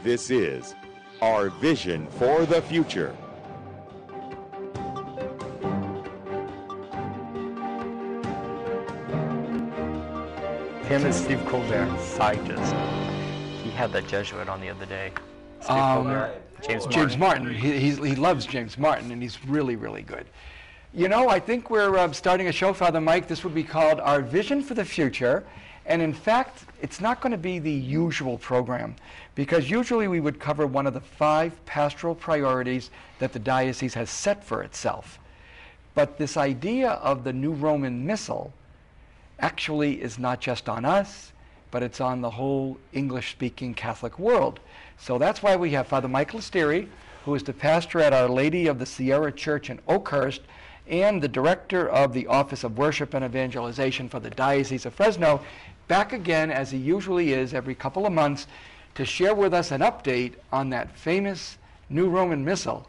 This is Our Vision for the Future. Him and Steve Colbert, scientists. He had that Jesuit on the other day. Steve Colbert. James Martin. He loves James Martin, and he's really, really good. You know, I think we're starting a show, Father Mike. This would be called Our Vision for the Future. And in fact, it's not going to be the usual program, because usually we would cover one of the 5 pastoral priorities that the diocese has set for itself. But this idea of the new Roman Missal actually is not just on us, but it's on the whole English-speaking Catholic world. So that's why we have Father Mike Listiri, who is the pastor at Our Lady of the Sierra Church in Oakhurst, and the director of the Office of Worship and Evangelization for the Diocese of Fresno, back again, as he usually is every couple of months, to share with us an update on that famous new Roman Missal.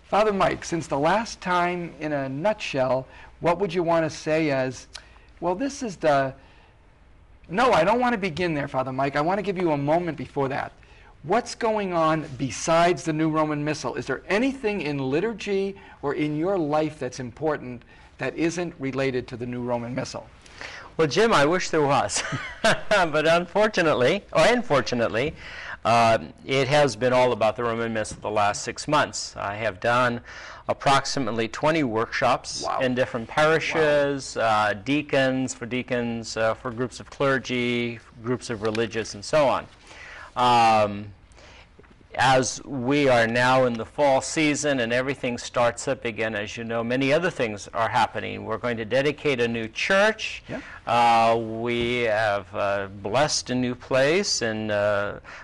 Father Mike, since the last time, in a nutshell, what would you want to say as, well, this is the... No, I don't want to begin there, Father Mike. I want to give you a moment before that. What's going on besides the new Roman Missal? Is there anything in liturgy or in your life that's important that isn't related to the new Roman Missal? Well, Jim, I wish there was. But unfortunately, or unfortunately, it has been all about the Roman Missal the last 6 months. I have done approximately 20 workshops in different parishes, deacons, for groups of clergy, groups of religious, and so on. As we are now in the fall season and everything starts up again, as you know, many other things are happening. We're going to dedicate a new church. Yeah. We have blessed a new place in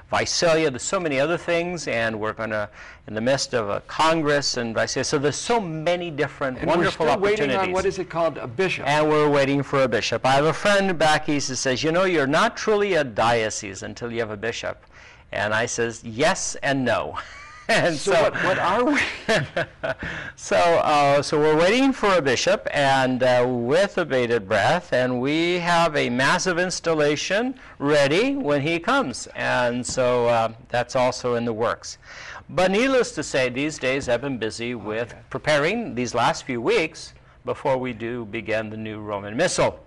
Visalia. There's so many other things, and we're going to, in the midst of a Congress in Visalia. So there's so many different wonderful opportunities. We're still waiting on, what is it called, a bishop. And we're waiting for a bishop. I have a friend back east that says, you know, you're not truly a diocese until you have a bishop. And I says, yes and no. And so what are we? So we're waiting for a bishop, and with a bated breath, and we have a massive installation ready when he comes. And so that's also in the works. But needless to say, these days I've been busy with preparing these last few weeks before we do begin the new Roman Missal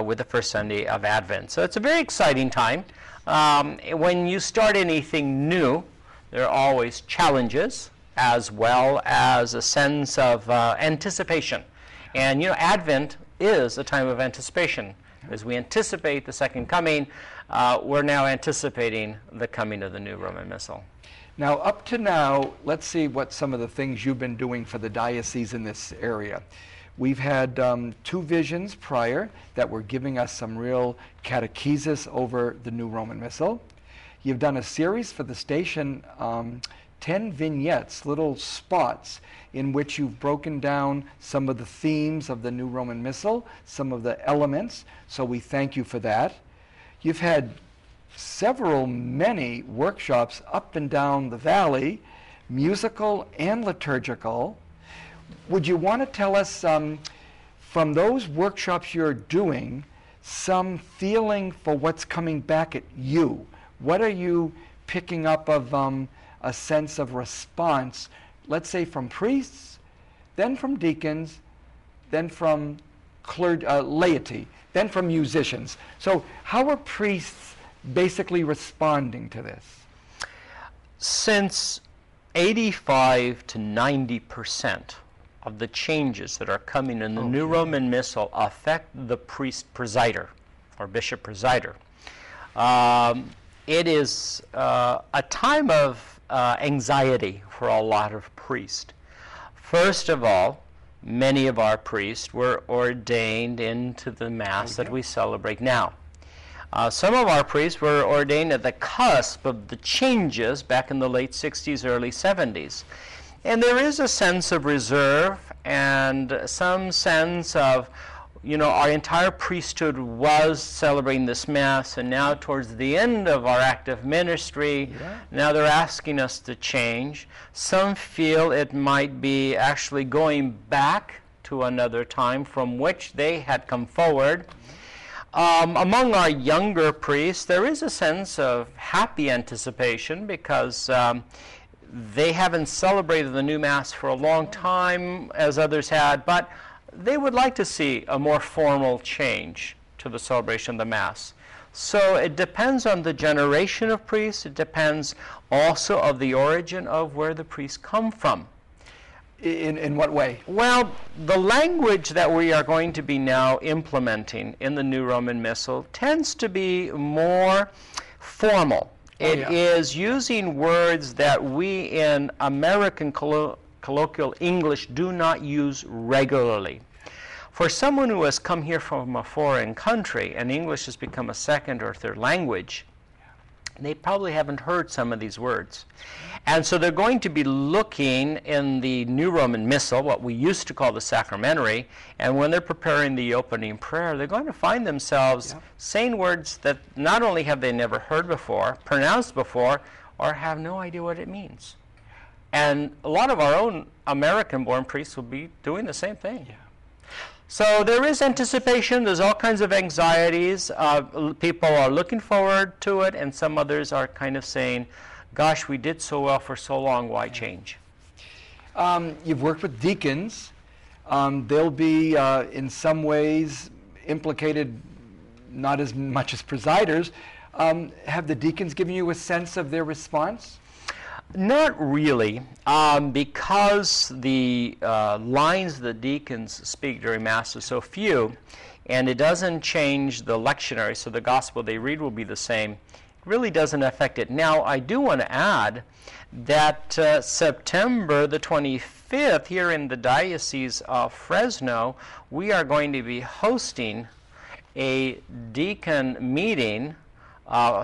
with the first Sunday of Advent. So it's a very exciting time. When you start anything new, there are always challenges as well as a sense of anticipation. And, you know, Advent is a time of anticipation. As we anticipate the second coming, we're now anticipating the coming of the new Roman Missal. Now, up to now, let's see what some of the things you've been doing for the diocese in this area. We've had 2 visions prior that were giving us some real catechesis over the new Roman Missal. You've done a series for the station, 10 vignettes, little spots, in which you've broken down some of the themes of the new Roman Missal, some of the elements, so we thank you for that. You've had many workshops up and down the valley, musical and liturgical. Would you want to tell us, from those workshops you're doing, some feeling for what's coming back at you? What are you picking up of a sense of response, let's say from priests, then from deacons, then from laity, then from musicians? So how are priests basically responding to this? Since 85 to 90% of the changes that are coming in the new Roman Missal affect the priest presider or bishop presider, it is a time of anxiety for a lot of priests. First of all, many of our priests were ordained into the Mass that we celebrate now. Some of our priests were ordained at the cusp of the changes back in the late 60s, early 70s. And there is a sense of reserve and some sense of, you know, our entire priesthood was celebrating this Mass, and now towards the end of our active ministry, now they're asking us to change. Some feel it might be actually going back to another time from which they had come forward. Among our younger priests, there is a sense of happy anticipation because they haven't celebrated the new Mass for a long time as others had, but they would like to see a more formal change to the celebration of the Mass. So it depends on the generation of priests. It depends also of the origin of where the priests come from. In what way? Well, the language that we are going to be now implementing in the new Roman Missal tends to be more formal. It is using words that we in American colloquial English do not use regularly. For someone who has come here from a foreign country and English has become a second or third language, they probably haven't heard some of these words. And so they're going to be looking in the new Roman Missal, what we used to call the sacramentary, and when they're preparing the opening prayer, they're going to find themselves saying words that not only have they never heard before, pronounced before, or have no idea what it means. And a lot of our own American-born priests will be doing the same thing. So there is anticipation, there's all kinds of anxieties. People are looking forward to it, and some others are kind of saying, gosh, we did so well for so long, why change? You've worked with deacons. They'll be, in some ways, implicated not as much as presiders. Have the deacons given you a sense of their response? Not really, because the lines the deacons speak during Mass are so few, and it doesn't change the lectionary, so the gospel they read will be the same. It really doesn't affect it. Now, I do want to add that September the 25th, here in the Diocese of Fresno, we are going to be hosting a deacon meeting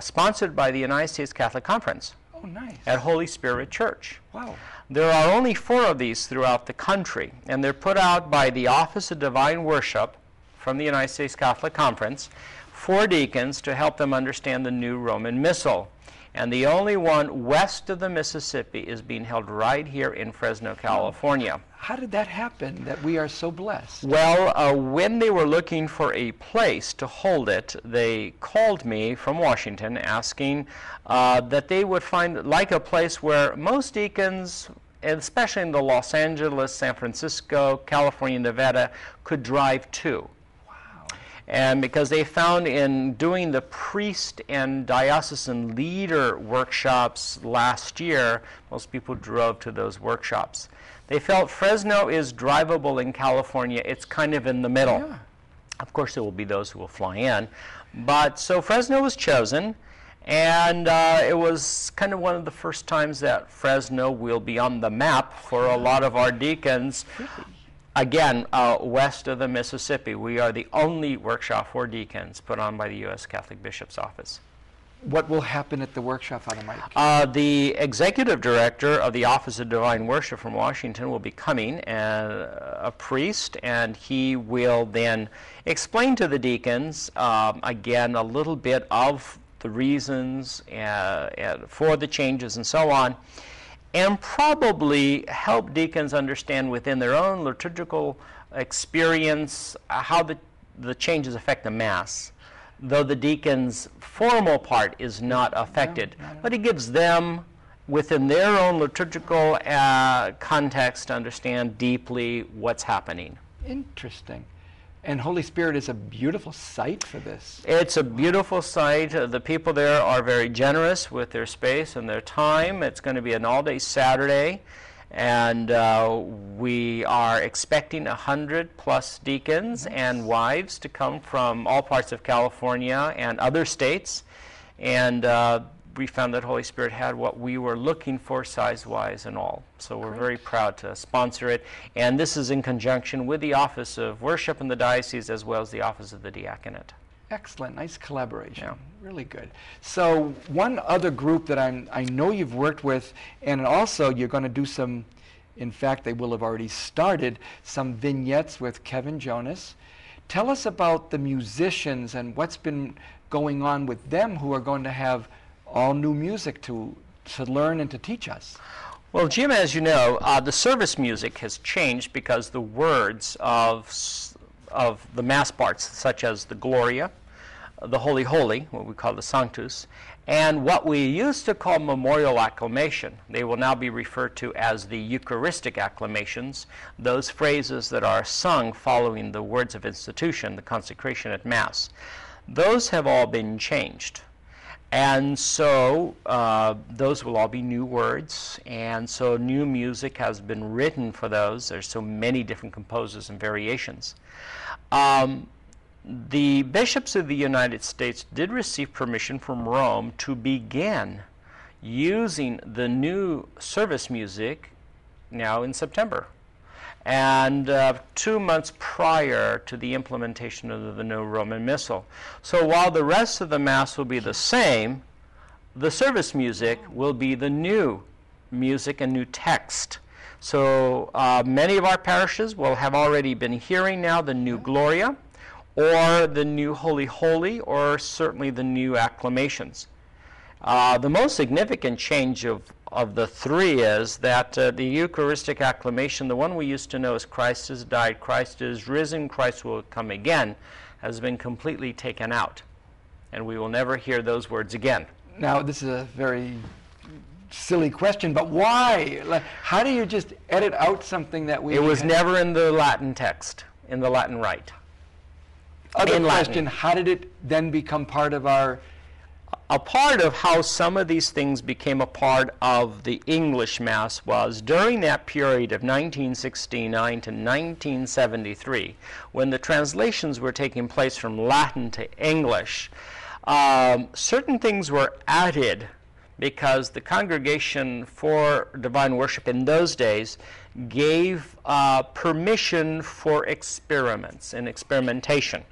sponsored by the United States Catholic Conference. Oh, nice. At Holy Spirit Church. Wow. There are only 4 of these throughout the country, and they're put out by the Office of Divine Worship from the United States Catholic Conference for deacons to help them understand the new Roman Missal. And the only one west of the Mississippi is being held right here in Fresno, California. How did that happen that we are so blessed? Well, when they were looking for a place to hold it, they called me from Washington asking that they would find like a place where most deacons, especially in the Los Angeles, San Francisco, California, Nevada, could drive to. And because they found in doing the priest and diocesan leader workshops last year, most people drove to those workshops. They felt Fresno is drivable in California. It's kind of in the middle. Yeah. Of course, there will be those who will fly in. But so Fresno was chosen, and it was kind of one of the first times that Fresno will be on the map for a lot of our deacons. Again, west of the Mississippi. We are the only workshop for deacons put on by the U.S. Catholic Bishop's Office. What will happen at the workshop, Father Mike? The executive director of the Office of Divine Worship from Washington will be coming, a priest, and he will then explain to the deacons, again, a little bit of the reasons for the changes and so on, and probably help deacons understand within their own liturgical experience how the changes affect the Mass, though the deacon's formal part is not affected. But it gives them, within their own liturgical context, to understand deeply what's happening. Interesting. And Holy Spirit is a beautiful site for this. It's a beautiful site. The people there are very generous with their space and their time. It's going to be an all-day Saturday, and we are expecting 100+ deacons and wives to come from all parts of California and other states. And we found that Holy Spirit had what we were looking for size-wise and all. So we're very proud to sponsor it. And this is in conjunction with the Office of Worship in the Diocese as well as the Office of the Diaconate. Excellent. Nice collaboration. Yeah. Really good. So one other group that I know you've worked with, and also you're going to do some, in fact, they will have already started, some vignettes with Kevin Jonas. Tell us about the musicians and what's been going on with them, who are going to have all new music to learn and to teach us. Well, Jim, as you know, the service music has changed because the words of the Mass parts, such as the Gloria, the Holy Holy, what we call the Sanctus, and what we used to call memorial acclamation. They will now be referred to as the Eucharistic acclamations, those phrases that are sung following the words of institution, the consecration at Mass. Those have all been changed. And so those will all be new words, and so new music has been written for those. There's so many different composers and variations. The bishops of the United States did receive permission from Rome to begin using the new service music now in September, and 2 months prior to the implementation of the new Roman Missal. So while the rest of the Mass will be the same, the service music will be the new music and new text. So many of our parishes will have already been hearing now the new Gloria, or the new Holy Holy, or certainly the new acclamations. The most significant change of the three is that the Eucharistic acclamation, the one we used to know as Christ has died, Christ is risen, Christ will come again, has been completely taken out. And we will never hear those words again. Now, this is a very silly question, but why? Like, how do you just edit out something that we... It was never in the Latin text, in the Latin rite. Other in question, Latin. how did it then become part of our... A part of how some of these things became a part of the English Mass was during that period of 1969 to 1973, when the translations were taking place from Latin to English, certain things were added because the Congregation for Divine Worship in those days gave permission for experiments and experimentation.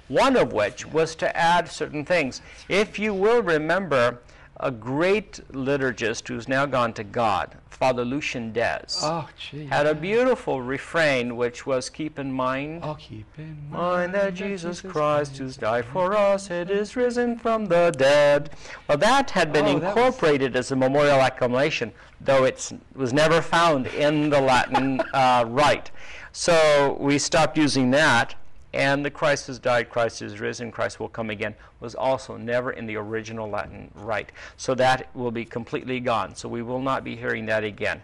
One of which was to add certain things. If you will remember, a great liturgist who's now gone to God, Father Lucian Des, had a beautiful refrain which was, keep in mind, keep in mind that Jesus Christ who's died for us, it is risen from the dead. Well, that had been incorporated as a memorial acclamation, though it was never found in the Latin rite. So we stopped using that. And the Christ has died, Christ is risen, Christ will come again was also never in the original Latin rite. So that will be completely gone. So we will not be hearing that again.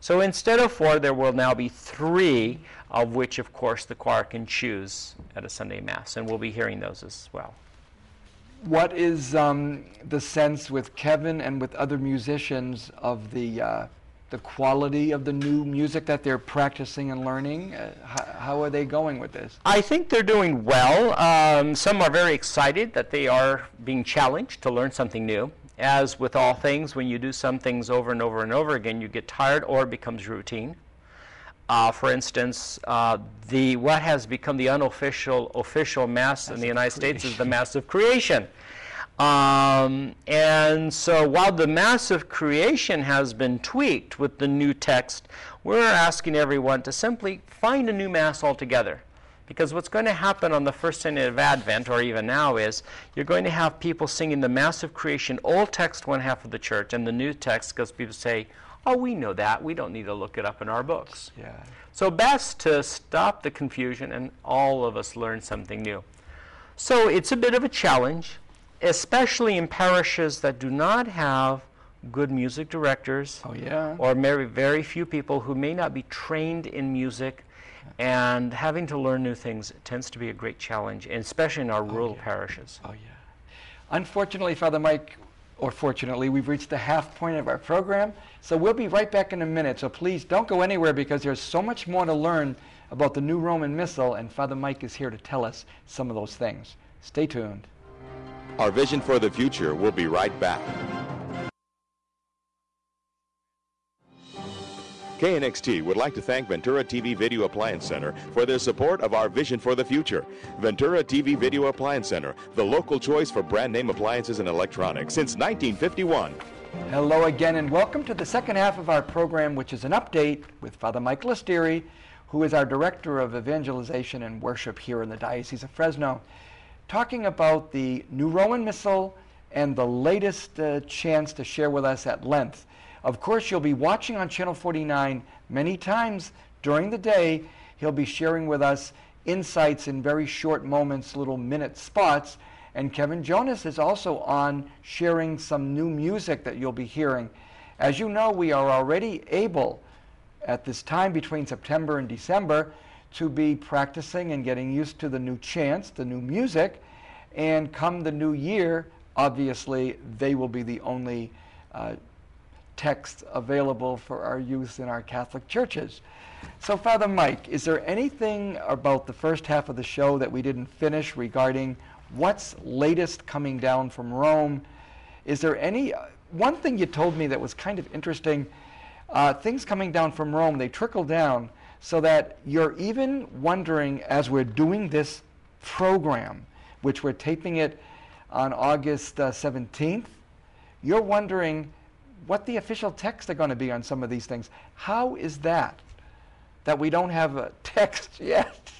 So instead of 4, there will now be 3, of which, of course, the choir can choose at a Sunday Mass. And we'll be hearing those as well. What is the sense with Kevin and with other musicians of the quality of the new music that they're practicing and learning? How are they going with this? I think they're doing well. Some are very excited that they are being challenged to learn something new. As with all things, when you do some things over and over and over again, you get tired or it becomes routine. For instance, what has become the official Mass in the United States is the Mass of Creation. And so while the Mass of Creation has been tweaked with the new text, we're asking everyone to simply find a new Mass altogether. Because what's going to happen on the first Sunday of Advent, or even now, is you're going to have people singing the Mass of Creation, old text one half of the church, and the new text, because people say, oh, we know that. We don't need to look it up in our books. Yeah. So best to stop the confusion and all of us learn something new. So it's a bit of a challenge, especially in parishes that do not have good music directors, or very, very few people who may not be trained in music, and having to learn new things tends to be a great challenge, and especially in our rural parishes. Unfortunately, Father Mike, or fortunately, we've reached the half point of our program, so we'll be right back in a minute. So please don't go anywhere, because there's so much more to learn about the new Roman Missal, and Father Mike is here to tell us some of those things. Stay tuned. Our vision for the future will be right back. KNXT would like to thank Ventura TV Video Appliance Center for their support of our vision for the future. Ventura TV Video Appliance Center, the local choice for brand name appliances and electronics since 1951. Hello again, and welcome to the second half of our program, which is an update with Father Mike Listiri, who is our Director of Evangelization and Worship here in the Diocese of Fresno, talking about the new Roman Missal and the latest chance to share with us at length. Of course, you'll be watching on Channel 49 many times during the day. He'll be sharing with us insights in very short moments, little minute spots, And Kevin Jonas is also on sharing some new music that you'll be hearing. As you know, we are already able, at this time between September and December, to be practicing and getting used to the new chants, the new music, and come the new year, obviously, they will be the only texts available for our use in our Catholic churches. So, Father Mike, is there anything about the first half of the show that we didn't finish regarding what's latest coming down from Rome? Is there any, one thing you told me that was kind of interesting, things coming down from Rome, they trickle down so that you're even wondering, as we're doing this program, which we're taping it on August 17th, you're wondering what the official texts are going to be on some of these things. How is that we don't have a text yet?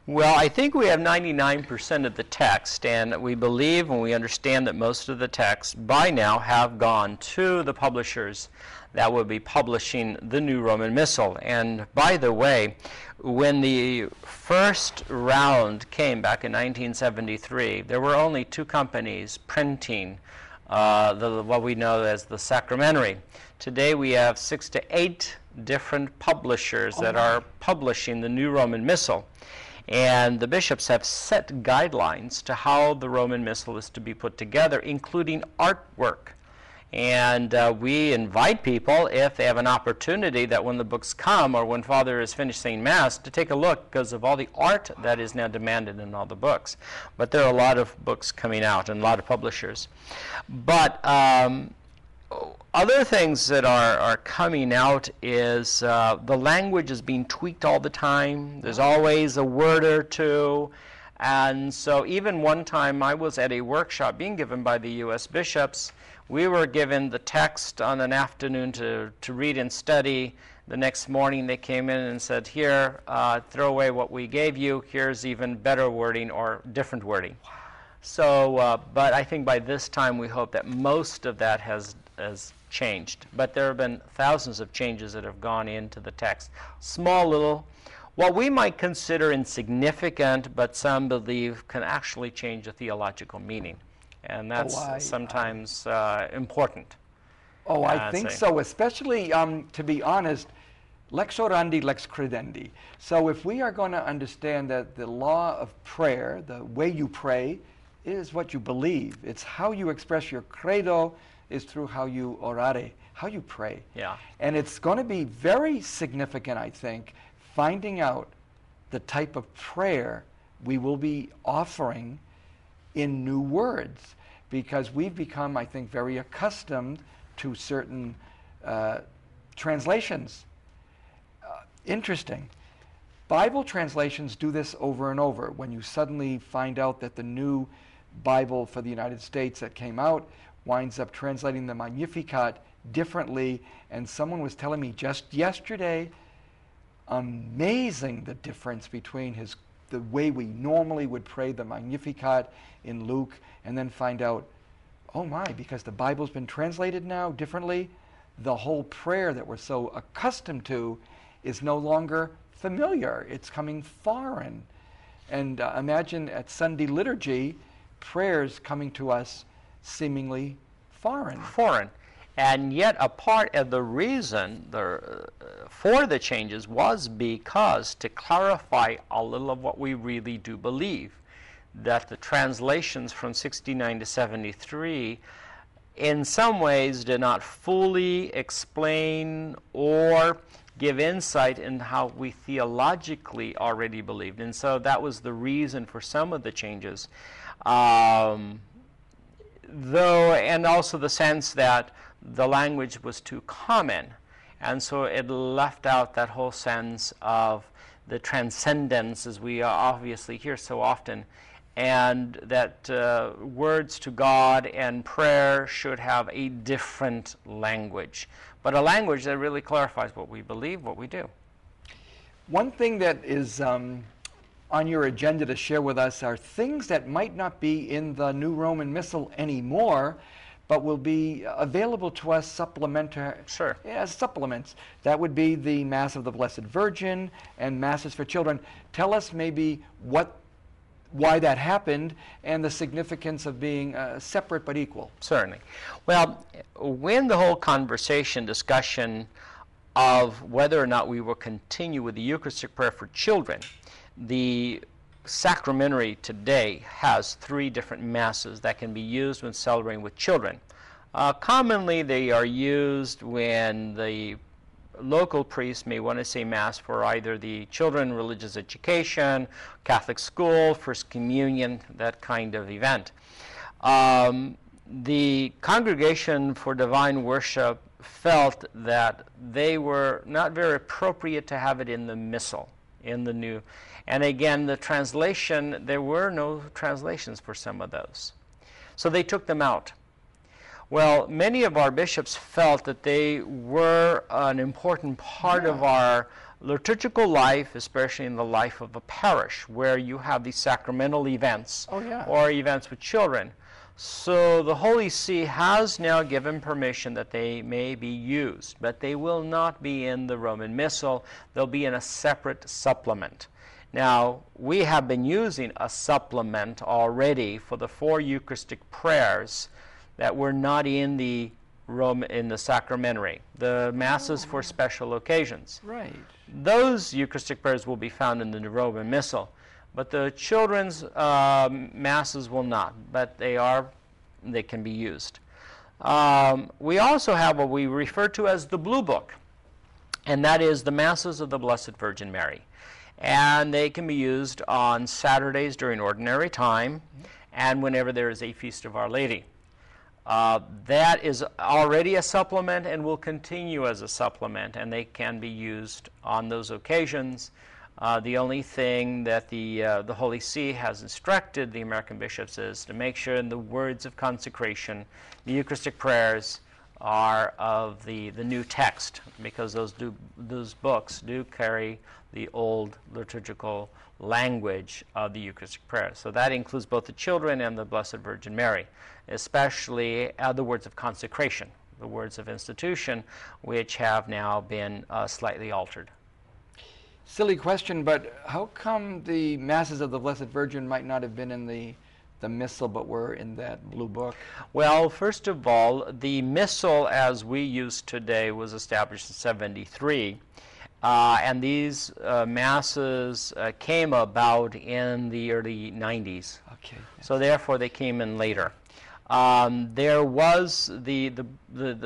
Well, I think we have 99% of the text, and we believe and we understand that most of the texts by now have gone to the publishers that will be publishing the new Roman Missal. And by the way, when the first round came back in 1973, there were only 2 companies printing what we know as the Sacramentary. Today we have 6 to 8 different publishers that are publishing the new Roman Missal. And the bishops have set guidelines to how the Roman Missal is to be put together, including artwork. And we invite people, if they have an opportunity, that when the books come or when Father is finished saying Mass, to take a look because of all the art that is now demanded in all the books. But there are a lot of books coming out and a lot of publishers. But other things that are coming out is the language is being tweaked all the time. There's always a word or two. And so even one time I was at a workshop being given by the U.S. bishops. We were given the text on an afternoon to read and study. The next morning they came in and said, here, throw away what we gave you. Here's even better wording or different wording. Wow. So, but I think by this time we hope that most of that has changed. But there have been thousands of changes that have gone into the text. Small little, what we might consider insignificant, but some believe can actually change the theological meaning. And that's sometimes important. Oh, I think so, especially, to be honest, lex orandi, lex credendi. So if we are going to understand that the law of prayer, the way you pray, is what you believe. It's how you express your credo is through how you orare, how you pray. Yeah. And it's going to be very significant, I think, finding out the type of prayer we will be offering in new words, because we've become, I think, very accustomed to certain translations. Interesting. Bible translations do this over and over. When you suddenly find out that the new Bible for the United States that came out winds up translating the Magnificat differently, and someone was telling me just yesterday, amazing the difference between the way we normally would pray the Magnificat in Luke, and then find out, oh my, because the Bible's been translated now differently, the whole prayer that we're so accustomed to is no longer familiar. It's coming foreign. And imagine at Sunday liturgy, prayers coming to us seemingly foreign. Foreign. And yet a part of the reason for the changes was because to clarify a little of what we really do believe, that the translations from 69 to 73 in some ways did not fully explain or give insight in how we theologically already believed. And so that was the reason for some of the changes. And also the sense that the language was too common, and so it left out that whole sense of the transcendence, as we obviously hear so often, and that words to God and prayer should have a different language, but a language that really clarifies what we believe, what we do. One thing that is on your agenda to share with us are things that might not be in the New Roman Missal anymore, but will be available to us supplementary. Sure. As supplements. That would be the Mass of the Blessed Virgin and Masses for Children. Tell us maybe what why that happened and the significance of being separate but equal. Certainly. Well, when the whole discussion of whether or not we will continue with the Eucharistic prayer for children, the sacramentary today has 3 different masses that can be used when celebrating with children. Commonly, they are used when the local priest may want to say Mass for either the children religious education, Catholic school, First Communion, that kind of event. The Congregation for Divine Worship felt that they were not very appropriate to have it in the Missal, in the new. And again, the translation, there were no translations for some of those. So they took them out. Well, many of our bishops felt that they were an important part of our liturgical life, especially in the life of a parish, where you have these sacramental events or events with children. So the Holy See has now given permission that they may be used, but they will not be in the Roman Missal. They'll be in a separate supplement. Now, we have been using a supplement already for the 4 Eucharistic prayers that were not in the sacramentary, the Masses for special occasions. Right. Those Eucharistic prayers will be found in the Roman Missal, but the children's Masses will not, but they can be used. We also have what we refer to as the Blue Book, and that is the Masses of the Blessed Virgin Mary. And they can be used on Saturdays during ordinary time and whenever there is a Feast of Our Lady. That is already a supplement and will continue as a supplement, and they can be used on those occasions. The only thing that the Holy See has instructed the American bishops is to make sure in the words of consecration, the Eucharistic prayers are of the new text, because those books do carry the old liturgical language of the Eucharistic prayer. So that includes both the children and the Blessed Virgin Mary, especially the words of consecration, the words of institution, which have now been slightly altered. Silly question, but how come the Masses of the Blessed Virgin might not have been in the Missal but were in that Blue Book? Well, first of all, the Missal as we use today was established in 73. And these Masses came about in the early 90s. Okay. Yes. So therefore they came in later. There was the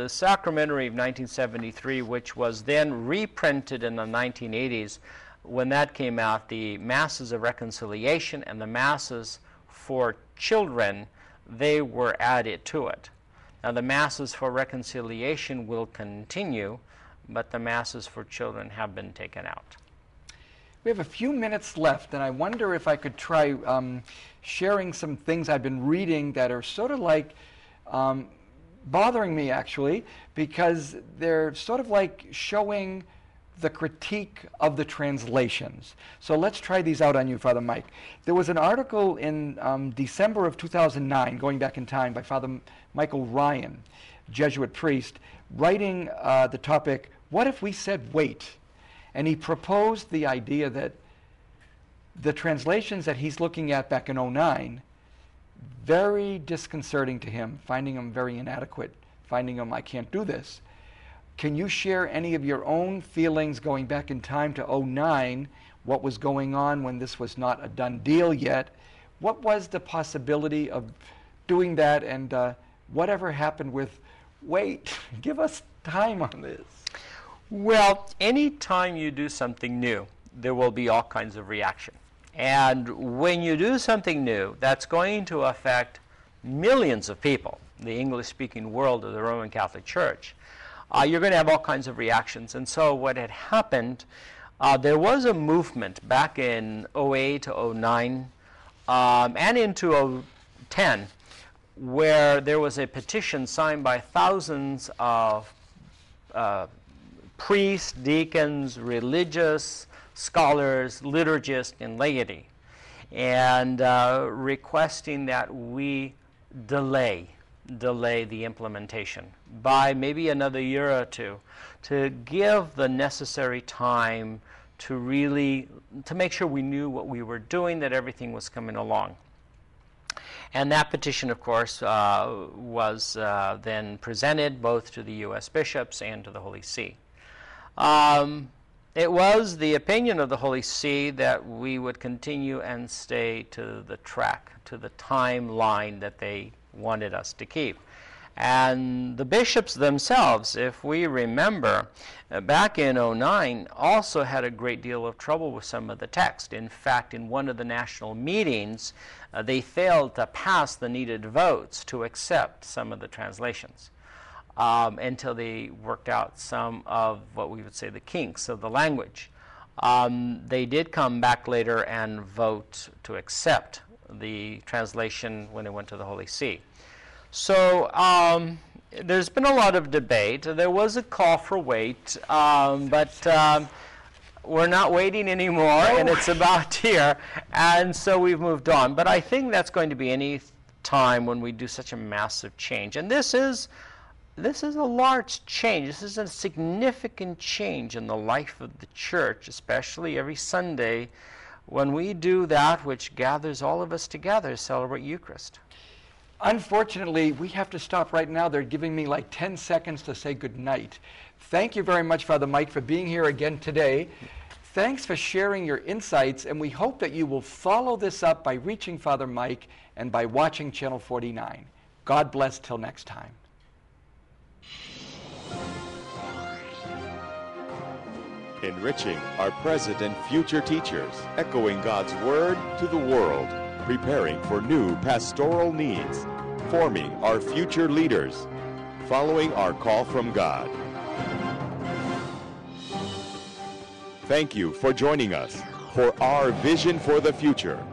sacramentary of 1973, which was then reprinted in the 1980s. When that came out, the Masses of Reconciliation and the Masses for Children, they were added to it. Now the Masses for Reconciliation will continue, but the Masses for Children have been taken out. We have a few minutes left, and I wonder if I could try sharing some things I've been reading that are sort of like bothering me, actually, because they're sort of like showing the critique of the translations. So let's try these out on you, Father Mike. There was an article in December of 2009, going back in time, by Father Michael Ryan, Jesuit priest, writing the topic, "What if we said wait?" And he proposed the idea that the translations that he's looking at back in 2009, very disconcerting to him, finding them very inadequate, finding them, I can't do this. Can you share any of your own feelings going back in time to 2009, what was going on when this was not a done deal yet? What was the possibility of doing that, and whatever happened with, wait, give us time on this? Well, any time you do something new, there will be all kinds of reaction. And when you do something new, that's going to affect millions of people, the English-speaking world of the Roman Catholic Church. You're going to have all kinds of reactions. And so what had happened, there was a movement back in 2008 to 2009 and into 2010 where there was a petition signed by thousands of priests, deacons, religious, scholars, liturgists, and laity, and requesting that we delay the implementation by maybe another year or two to give the necessary time to make sure we knew what we were doing, that everything was coming along. And that petition, of course, was then presented both to the U.S. bishops and to the Holy See. It was the opinion of the Holy See that we would continue and stay to the track, to the timeline that they wanted us to keep. And the bishops themselves, if we remember, back in 2009, also had a great deal of trouble with some of the text. In fact, in one of the national meetings, they failed to pass the needed votes to accept some of the translations until they worked out some of what we would say the kinks of the language. They did come back later and vote to accept the translation when it went to the Holy See. So there's been a lot of debate. There was a call for wait, but we're not waiting anymore, and it's about here, and so we've moved on. But I think that's going to be any time when we do such a massive change. And this is a large change. This is a significant change in the life of the church, especially every Sunday when we do that which gathers all of us together to celebrate Eucharist. Unfortunately, we have to stop right now. They're giving me like 10 seconds to say good night. Thank you very much, Father Mike, for being here again today. Thanks for sharing your insights, and we hope that you will follow this up by reaching Father Mike and by watching Channel 49. God bless till next time. Enriching our present and future teachers, echoing God's Word to the world, preparing for new pastoral needs, forming our future leaders, following our call from God. Thank you for joining us for our Vision for the Future.